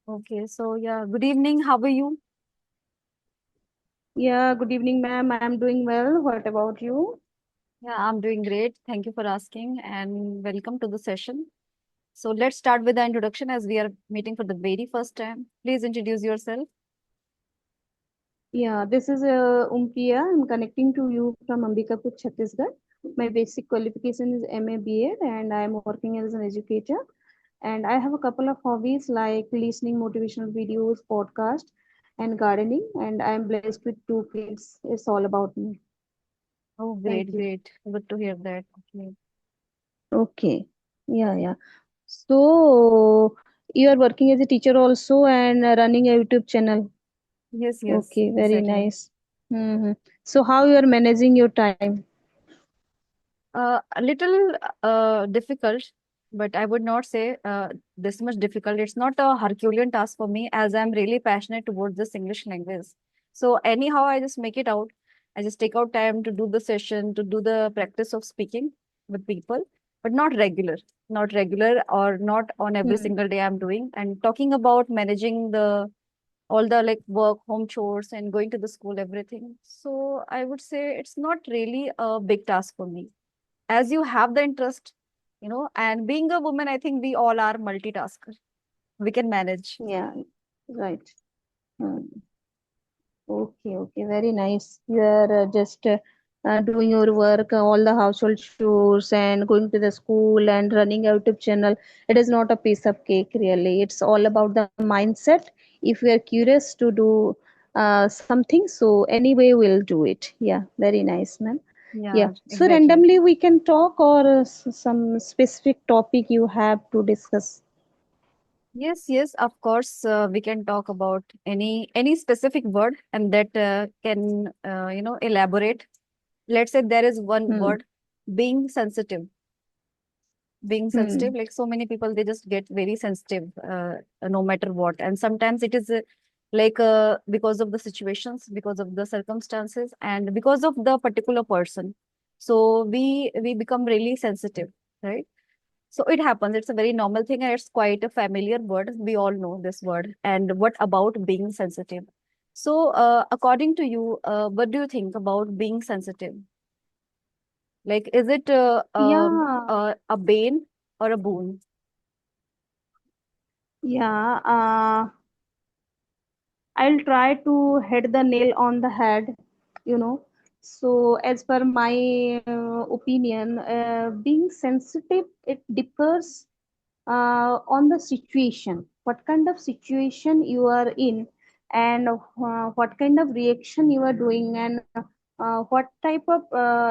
Okay, so yeah, good evening. How are you? Yeah, good evening, ma'am. I'm doing well. What about you? Yeah, I'm doing great. Thank you for asking and welcome to the session. So let's start with the introduction as we are meeting for the very first time. Please introduce yourself. Yeah, this is Umpiya. I'm connecting to you from Ambikapur, Chhattisgarh. My basic qualification is MA BEd and I'm working as an educator. And I have a couple of hobbies like listening motivational videos, podcast, and gardening. And I'm blessed with two kids. It's all about me. Oh, Thank great, you. great. Good to hear that. Okay. Okay. Yeah, yeah. So you are working as a teacher also and running a YouTube channel. Yes, yes, Okay, very exactly. nice. Hmm. So how you are managing your time? A little difficult, but I would not say this much difficult. It's not a Herculean task for me as I'm really passionate towards this English language. So anyhow, I just make it out. I just take out time to do the session, to do the practice of speaking with people, but not regular or not on every Hmm. single day I'm doing. And talking about managing the all the like work, home chores, and going to the school, everything. So I would say it's not really a big task for me as you have the interest, and being a woman, I think we all are multitasker. We can manage. Yeah, right. Hmm. Okay, okay, very nice. You are just doing your work, all the household chores, and going to the school and running a YouTube channel. It is not a piece of cake, really. It's all about the mindset. If we are curious to do something, so anyway, we'll do it. Yeah, very nice, man. Yeah. Yeah, So exactly. randomly we can talk or some specific topic you have to discuss. Yes, yes, of course, we can talk about any specific word and that can elaborate. Let's say there is one Hmm. word, being sensitive. Being sensitive, Hmm. like so many people, they just get very sensitive, no matter what, and sometimes it is because of the situations, because of the circumstances, and because of the particular person. So we become really sensitive, right? So it happens, it's a very normal thing, and it's quite a familiar word. We all know this word. And what about being sensitive? So according to you, what do you think about being sensitive? Like, is it Yeah. a bane or a boon? Yeah. I'll try to hit the nail on the head, you know. So, as per my opinion, being sensitive, it differs on the situation. What kind of situation you are in, and what kind of reaction you are doing, and what type of,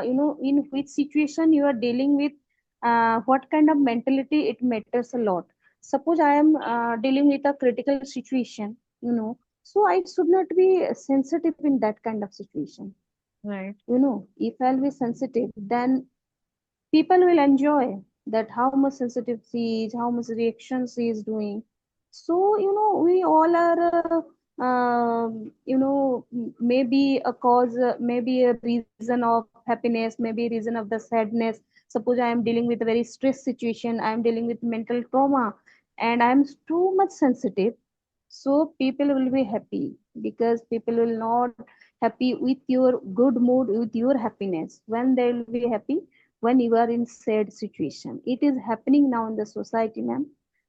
in which situation you are dealing with, what kind of mentality, it matters a lot. Suppose I am dealing with a critical situation, so I should not be sensitive in that kind of situation. Right. If I'll be sensitive, then people will enjoy that how much sensitive she is, how much reaction she is doing. So, we all are, maybe a cause, maybe a reason of happiness, maybe a reason of the sadness. Suppose I am dealing with a very stress situation, I am dealing with mental trauma, and I am too much sensitive. So people will be happy because people will not happy with your good mood, with your happiness. When they will be happy, when you are in sad situation, it is happening now in the society, ma'am.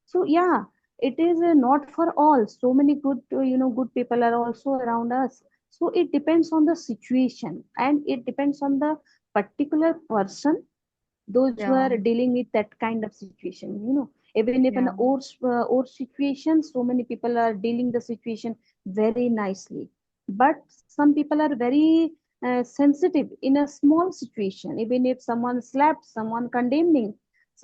So yeah, it is not for all. So many good, good people are also around us. So it depends on the situation, and it depends on the particular person, those who Yeah, are dealing with that kind of situation. Even if an yeah, or situation, so many people are dealing the situation very nicely, but some people are very sensitive in a small situation. Even if someone slaps, someone condemning,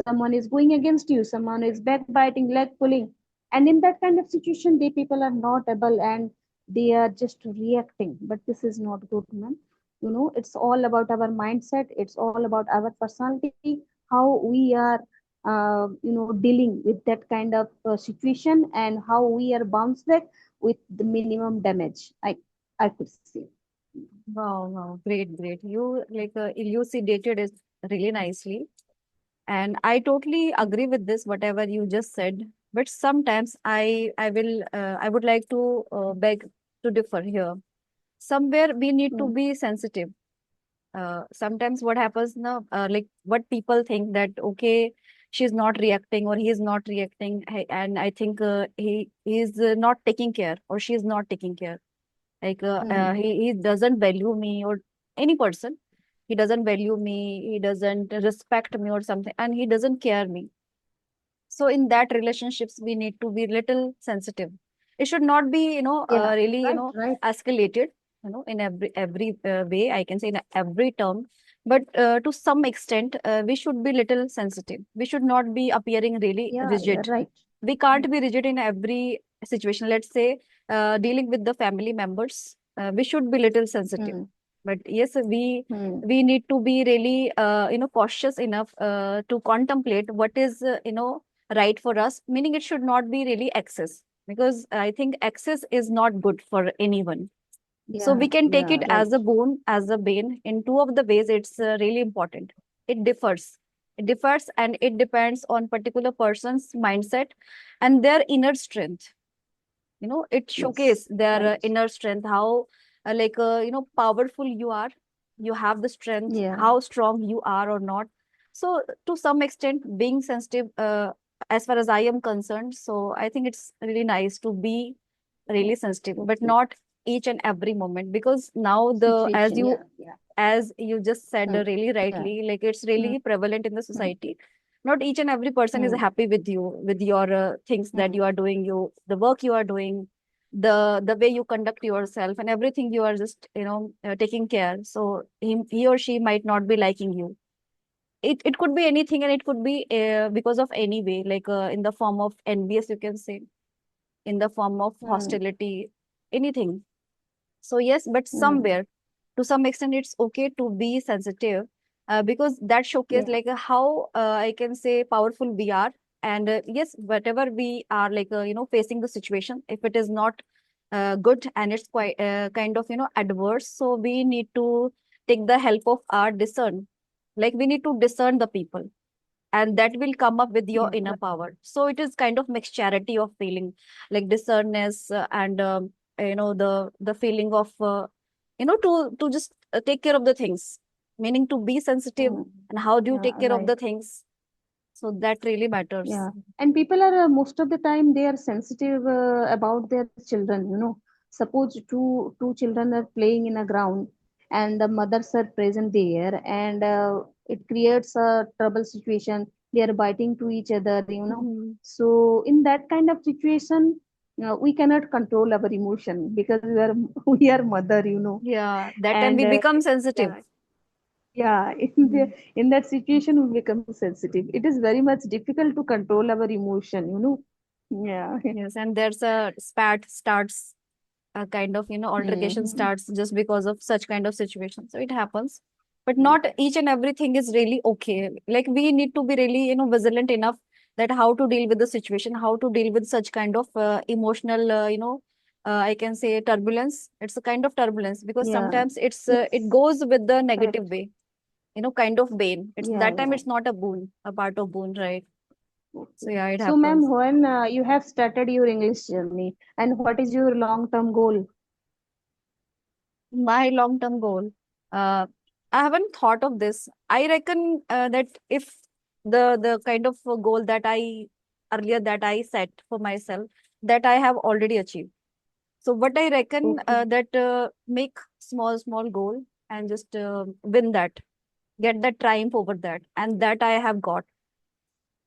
someone is going against you, someone is backbiting, leg pulling, and in that kind of situation, they people are not able, and they are just reacting. But this is not good, man. It's all about our mindset, it's all about our personality, how we are dealing with that kind of situation, and how we are bounce back with the minimum damage, I could say. wow, wow, great, great. You like elucidated it really nicely. And I totally agree with this, whatever you just said. But sometimes I would like to beg to differ here. Somewhere we need to mm, be sensitive. Sometimes what happens now, like what people think that okay, she's not reacting or he is not reacting, and I think he is not taking care or she is not taking care. Like mm, he doesn't value me or any person. He doesn't value me. He doesn't respect me or something, and he doesn't care me. So in that relationships, we need to be little sensitive. It should not be, yeah, really, right, right. escalated, in every way. I can say in every term, but to some extent, we should be little sensitive. We should not be appearing really Yeah, you're rigid. right. We Mm, can't be rigid in every situation. Let's say dealing with the family members, we should be little sensitive. mm, But yes, mm, we need to be really cautious enough to contemplate what is right for us, meaning it should not be really excess, because I think excess is not good for anyone. So yeah, we can take yeah, it right. as a boon, as a bane. In two of the ways, it's really important. It differs. It differs, and it depends on particular person's mindset and their inner strength. It Yes, showcase their right. inner strength, how powerful you are. You have the strength, Yeah, how strong you are or not. So to some extent, being sensitive, as far as I am concerned, so I think it's really nice to be really sensitive, but okay. not each and every moment, because now the Situation, yeah, yeah. as you just said, Mm, really yeah. rightly, like it's Mm, really prevalent in the mm, society. Not each and every person is mm, happy with you, with your things that mm, you are doing, the work you are doing, the way you conduct yourself, and everything you are just taking care. So he or she might not be liking you. It could be anything, and it could be because of any way, like in the form of envious, you can say, in the form of mm, hostility, anything. So yes, but mm. somewhere, to some extent, it's okay to be sensitive, because that showcase Yeah. like how I can say powerful we are. And yes, whatever we are like facing the situation, if it is not good and it's quite kind of adverse, so we need to take the help of our discern. Like we need to discern the people, and that will come up with your Yeah, inner right. power. So it is kind of mixturity of feeling, like discerness, and the feeling of to just take care of the things, meaning to be sensitive. Mm, And how do you yeah, take care of right. the things? So that really matters. Yeah, and people are most of the time they are sensitive about their children. Suppose two children are playing in a ground, and the mothers are present there, and it creates a trouble situation. They are biting to each other. Mhm. So in that kind of situation, we cannot control our emotion because we are we are mother. Yeah, that time And we become sensitive. yeah, yeah, Mhm. in that situation we become sensitive. It is very much difficult to control our emotion. Yeah. Yes, and there's a spat starts, a kind of altercation Hmm. starts just because of such kind of situation. So it happens, but not each and everything is really okay. Like we need to be really vigilant enough that how to deal with the situation, how to deal with such kind of emotional I can say turbulence. It's a kind of turbulence, because Yeah. sometimes it Yes. goes with the Correct. negative way, kind of bane. It's Yeah, that time yeah. it's not a boon, a part of boon, right? So Okay. yeah, it So, ma'am, happens. when you have started your English journey, and what is your long-term goal? My long-term goal. Uh, I haven't thought of this. I reckon that if the kind of goal that I earlier that I set for myself, that I have already achieved. So what I reckon Okay. that make small goal and just win that, get that triumph over that, and that I have got.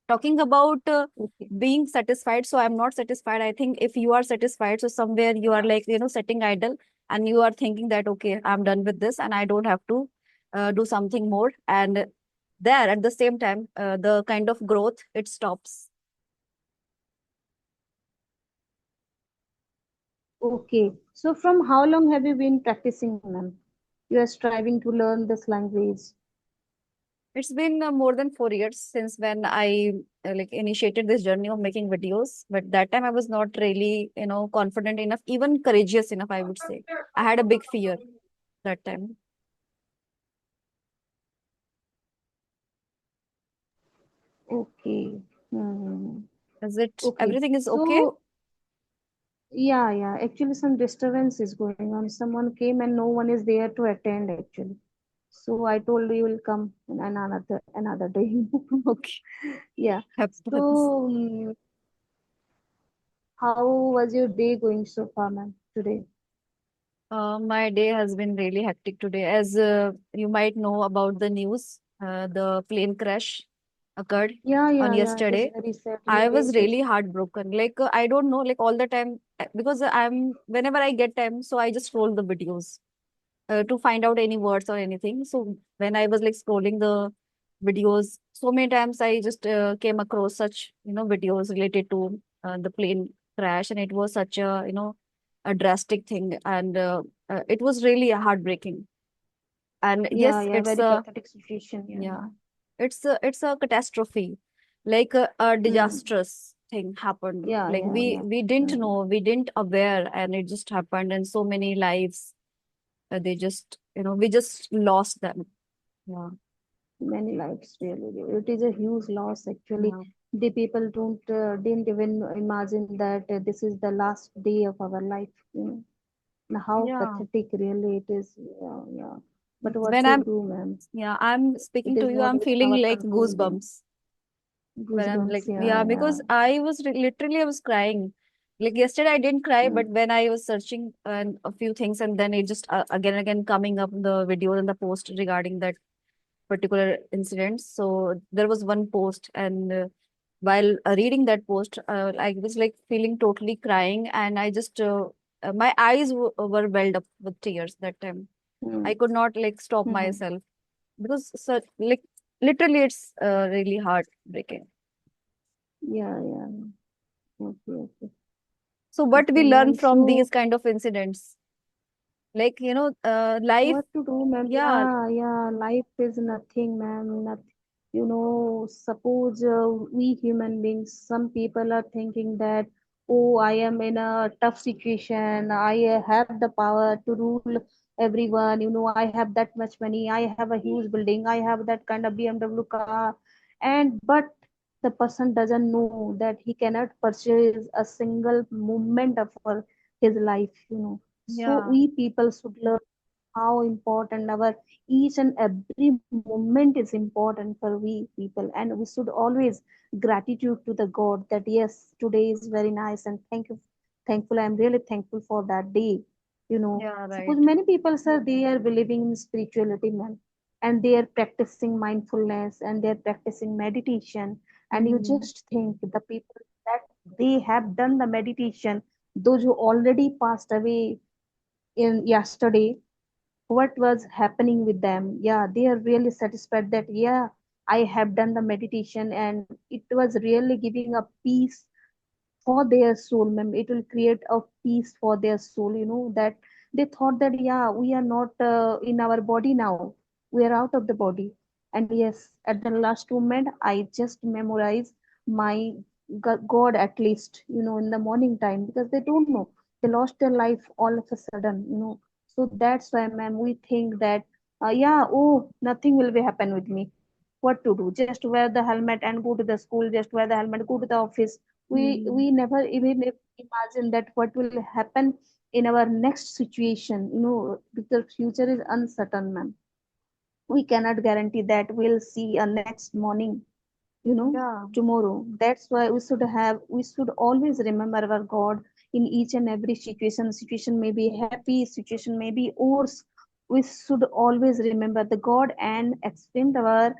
Talking about Okay. being satisfied, so I'm not satisfied. I think if you are satisfied, so somewhere you are like sitting idle, and you are thinking that okay, I'm done with this and I don't have to do something more. And there at the same time, the kind of growth, it stops. Okay. So, from how long have you been practicing, ma'am? You are striving to learn this language. It's been more than 4 years since when I like initiated this journey of making videos. But that time I was not really confident enough, even courageous enough, I would say. I had a big fear that time. Okay. Hmm. Is it Okay. everything is okay? So, yeah, yeah. Actually, some disturbance is going on. Someone came and no one is there to attend actually. So I told you will come in another day. Okay, Yeah. happens. So, how was your day going so far, ma'am, today? My day has been really hectic today. As you might know about the news, the plane crash occurred Yeah, on yeah, yeah. It is yesterday. very sad. I Really, was it is. really heartbroken. Like I don't know, like all the time because I'm whenever I get time, so I just scroll the videos to find out any words or anything. So when I was like scrolling the videos, so many times I just came across such videos related to the plane crash, and it was such a a drastic thing, and it was really heartbreaking. And Yeah, yes, yeah. it's Very a pathetic situation. Yeah. yeah, it's a catastrophe, like a Hmm. disastrous thing happened. Yeah, Like yeah, we yeah. we didn't Hmm. know, we didn't aware, and it just happened, and so many lives they just we just lost them. Yeah, Many lives, really. It is a huge loss, actually. yeah, The people don't didn't even imagine that this is the last day of our life. And how yeah. pathetic, really, it is. Yeah, yeah. But what When to I'm do, ma'am? I'm It speaking to is you, not I'm within feeling our like control. Yeah. goosebumps when I'm like, Goosebumps. yeah, Yeah, yeah. because I was literally I was crying. Like yesterday I didn't cry, Mm, but when I was searching and a few things, and then it just again and again coming up the video and the post regarding that particular incident. So there was one post, and while reading that post, I was like feeling totally crying, and I just my eyes were welled up with tears that time. I mm, could not like stop mm. myself because so, like literally it's really heartbreaking. Yeah, yeah. Okay, okay. So what Okay, we learn ma'am. from So, these kind of incidents, like life, what to do, ma'am? yeah, Yeah, yeah. Life is nothing, ma'am. Nothing. Suppose we human beings, some people are thinking that, oh, I am in a tough situation. I have the power to rule everyone. I have that much money. I have a huge building. I have that kind of BMW car. But the person doesn't know that he cannot purchase a single moment of his life. So yeah, we people should learn how important our each and every moment is important for we people, and we should always gratitude to the god that yes, today is very nice, and thankful, I'm really thankful for that day. yeah, Suppose right. many people say they are believing in spirituality, man, and they are practicing mindfulness and they are practicing meditation, and you Hmm. just think the people that they have done the meditation, those who already passed away in yesterday, what was happening with them? Yeah, they are really satisfied that yeah, I have done the meditation and it was really giving a peace for their soul, ma'am. It will create a peace for their soul, that they thought that yeah, we are not in our body now, we are out of the body. And yes, at the last moment I just memorize my god, at least in the morning time, because they don't know, they lost their life all of a sudden. So that's why, ma'am, we think that yeah, oh, nothing will be happen with me. What to do? Just wear the helmet and go to the school, just wear the helmet, go to the office. Hmm. We never even imagine that what will happen in our next situation, because future is uncertain, ma'am. We cannot guarantee that we'll see a next morning, you know Yeah, tomorrow. That's why we should always remember our god in each and every situation may be happy, situation may be worse. We should always remember the god and extend our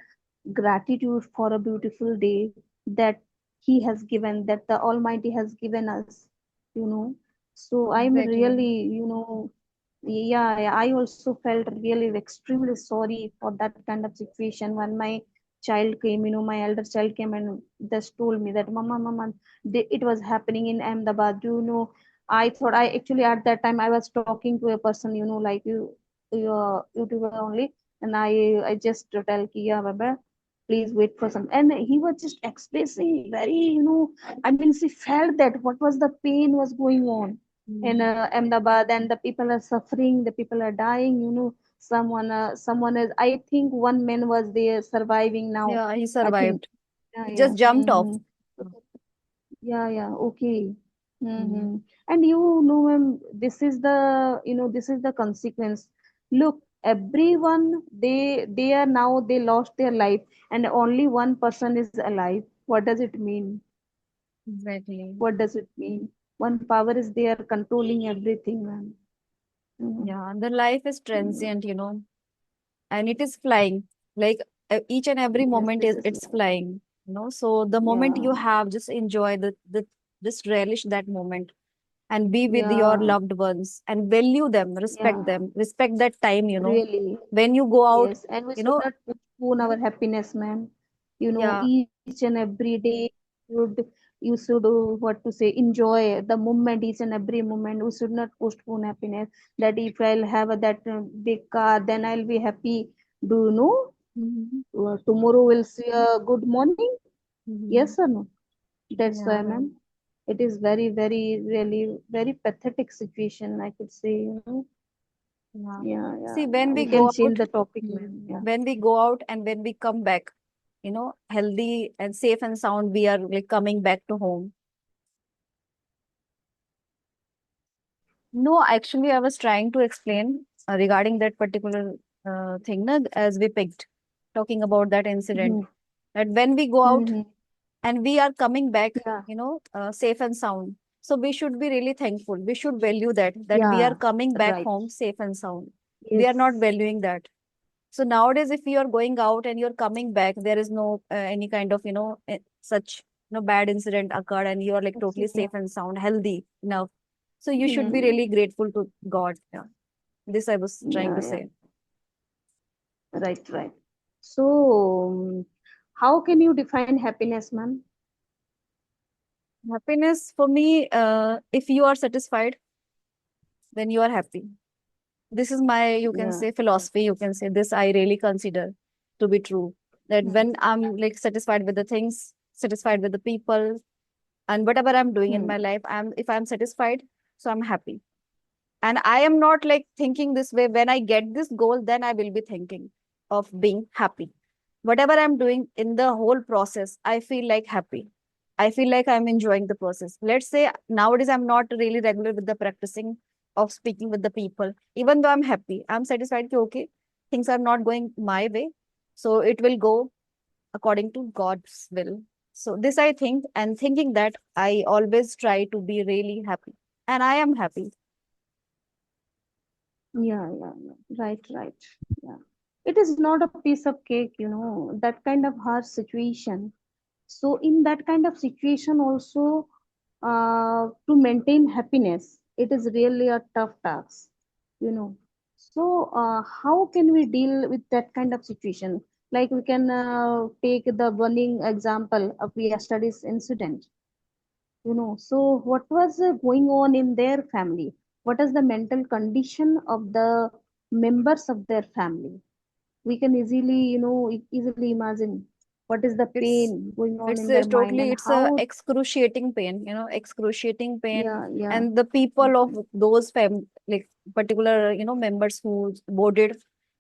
gratitude for a beautiful day that he has given, that the almighty has given us you know so I'm exactly. really, yeah, yeah, I also felt really extremely sorry for that kind of situation when my child came, my elder child came and just told me that, Mama, it was happening in Ahmedabad. I thought, I actually at that time I was talking to a person, like you YouTuber only, and I just tell ki, yeah, Baba, please wait for some. And he was just expressing very, I mean, she felt that what was the pain was going on in Hmm. Ahmedabad, and the people are suffering, the people are dying. Someone is. I think one man was there surviving now. Yeah, he I think. survived. Yeah, He yeah. just jumped off. Hmm. Yeah, okay. Mm. Mm-hmm. And you know, ma'am, this is the, this is the consequence. Look, everyone, they are now, they lost their life, and only one person is alive. What does it mean? Exactly. What does it mean? One power is there controlling everything, ma'am. Mm-hmm. Yeah, the life is transient, and it is flying. Like each and every Yes, moment this is is it's life. flying. So the moment Yeah, you have, just enjoy the just relish that moment and be with your yeah, loved ones and value them, yeah. respect that time, Really. when you go out, Yes, and we you should know, not postpone our happiness, ma'am. yeah. Each and every day should you should what to say, enjoy the moment, each and every moment. We should not postpone happiness. That if I'll have that big car, then I'll be happy. Do you know? Mhm. Tomorrow we'll see a good morning. Mhm. Yes or no? That's Yeah, why, right. ma'am. It is very, very, really very pathetic situation, I could say. Yeah. Yeah. See, when We we can go change out, the topic, mm, ma'am. Yeah. when we go out and when we come back, healthy and safe and sound, we are like coming back to home. No, actually, I was trying to explain regarding that particular thing, na, as we picked, talking about that incident, Mm-hmm. that when we go out Mm-hmm. and we are coming back, Yeah. safe and sound. So we should be really thankful. We should value that we are Yeah. coming back Right. home safe and sound. We are not Yes. valuing that. So nowadays, if you are going out and you're coming back, there is no any kind of such bad incident occurred, and you are like totally Yeah. safe and sound, healthy enough. So you should be Hmm. really grateful to God. Yeah, this I was trying to Yeah. say. Right. Right. So, how can you define happiness, ma'am? Happiness for me, if you are satisfied, then you are happy. This is my, you can Yeah. say, philosophy. You can say this I really consider to be true. That Hmm. when I'm like satisfied with the things, satisfied with the people, and whatever I'm doing in Hmm. my life, if I'm satisfied, so I'm happy. And I am not like thinking this way, when I get this goal, then I will be thinking of being happy. Whatever I'm doing in the whole process, I feel like happy. I feel like I'm enjoying the process. Let's say nowadays I'm not really regular with the practicing of speaking with the people. Even though I'm happy, I'm satisfied that okay, things are not going my way, so it will go according to God's will. So this I think, and thinking that, I always try to be really happy. And I am happy. Yeah. Right. Right. Yeah. It is not a piece of cake, that kind of harsh situation. So, in that kind of situation, also, to maintain happiness, it is really a tough task, you know. So, how can we deal with that kind of situation? Like, we can take the burning example of yesterday's incident, So, what was going on in their family? What is the mental condition of the members of their family? We can easily, easily imagine what is the It's pain going on it's in a their mind totally and it's a how. excruciating pain, excruciating pain. Yeah. And the people of Mhm. those like particular, members who boarded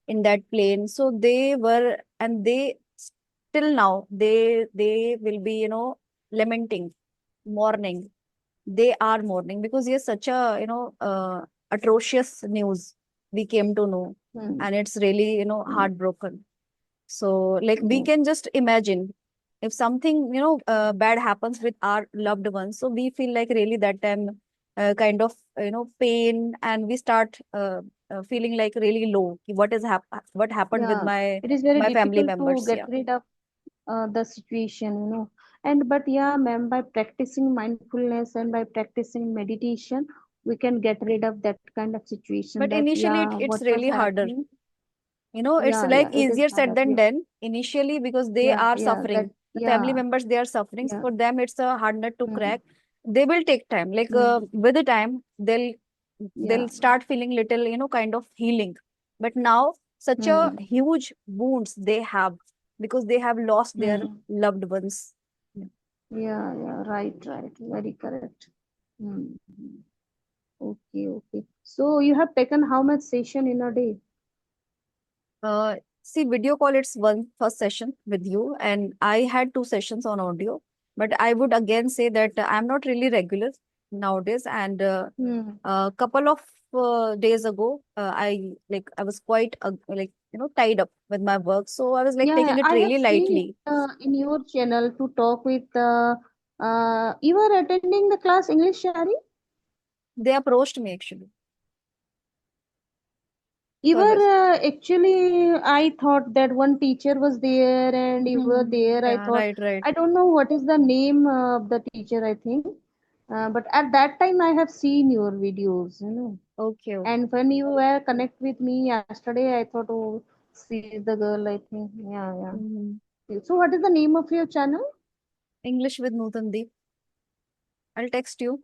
in that plane, so they were, and they still now they will be, lamenting, mourning. They are mourning because yes, such a atrocious news we came to know, Hmm. and it's really Hmm. heartbroken. So, like, we Yes. can just imagine if something, bad happens with our loved ones. So we feel like really that time, kind of, pain, and we start feeling like really low. Ki what happened with Yeah. my It is very family difficult to members? get Yeah. rid of the situation, And but yeah, ma'am, by practicing mindfulness and by practicing meditation, we can get rid of that kind of situation. But That initially, yeah, it's what was really harder. happening? It's Yeah. like It is easier said harder. than Yeah. done initially, because they are Yeah. That suffering. The family yeah. members, they are suffering. Yeah. For them, it's a hard nut to Hmm. crack. They will take time. Like Hmm. with the time, they'll Yeah. start feeling little, kind of healing. But now, such a Hmm. huge wounds they have, because they have lost their Hmm. loved ones. Yeah. Right. Very correct. Hmm. Okay. So you have taken how much session in a day? See, video call, it's one first session with you, and I had two sessions on audio. But I would again say that I'm not really regular nowadays. And Hmm. a couple of days ago, I was quite tied up with my work, so I was like Yeah, taking it I have really seen lightly. in your channel to talk with. You were attending the class English, Shari? They approached me actually. You So I was, were actually, I thought that one teacher was there and you were there. I yeah, thought, right, right. I don't know what is the name of the teacher, I think. But at that time, I have seen your videos, you know. Okay, okay. And when you were connect with me yesterday, I thought, oh, she is the girl, I think. Yeah, Mhm. yeah. So, what is the name of your channel? English with Nootan Deep. I'll text you.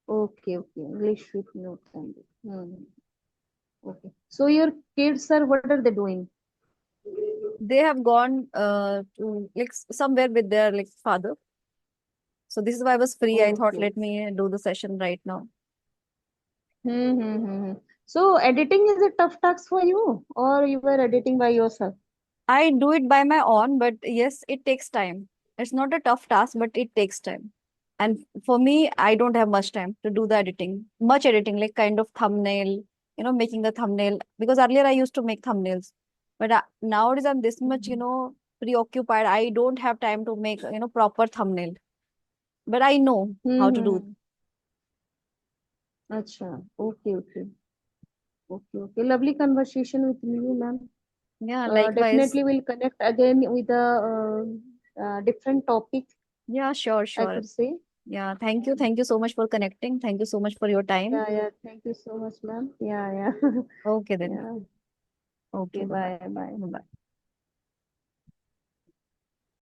Okay, okay. English with notes and hmm. Okay. So, your kids are, what are they doing? They have gone to like somewhere with their like father. So this is why I was free. I thought Okay. let me do the session right now. So, editing is a tough task for you, or you were editing by yourself? I do it by my own, but yes, it takes time. It's not a tough task, but it takes time. And for me, I don't have much time to do the editing, much editing, like kind of thumbnail, making the thumbnail. Because earlier I used to make thumbnails, but nowadays I'm this much, preoccupied. I don't have time to make, proper thumbnail. But I know how to do. Mm-hmm. Acha. Okay. Lovely conversation with you, ma'am. Yeah, likewise. Definitely we'll connect again with a different topic, Yeah, sure, I sure. could say. Yeah, thank you. Thank you so much for connecting. Thank you so much for your time. Yeah. Thank you so much, ma'am. Yeah. Okay then. Yeah. Okay, Okay, bye-bye. bye. Bye-bye.